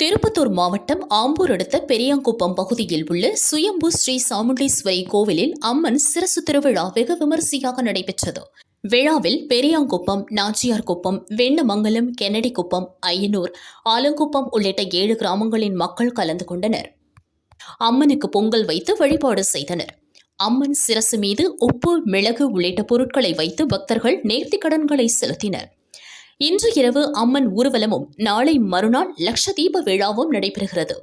திருப்பத்தூர் மாவட்டம் ஆம்பூர் அடுத்த பெரியாங்குப்பம் பகுதியில் உள்ள சுயம்பு ஸ்ரீ சாமுண்டீஸ்வரி கோவிலில் அம்மன் சிரசு திருவிழா வெகு விமரிசையாக நடைபெற்றது. விழாவில் பெரியாங்குப்பம், நாச்சியார்குப்பம், வெண்ணமங்கலம், கென்னடிக்குப்பம், ஐயனூர், ஆலங்குப்பம் உள்ளிட்ட 7 கிராமங்களின் மக்கள் கலந்து கொண்டனர். அம்மனுக்கு பொங்கல் வைத்து வழிபாடு செய்தனர். அம்மன் சிரசு மீது உப்பு, மிளகு உள்ளிட்ட பொருட்களை வைத்து பக்தர்கள் நேர்த்திக்கடன்களை செலுத்தினர். இன்று இரவு அம்மன் ஊர்வலமும், நாளை மறுநாள் லட்சதீப விழாவும் நடைபெறுகிறது.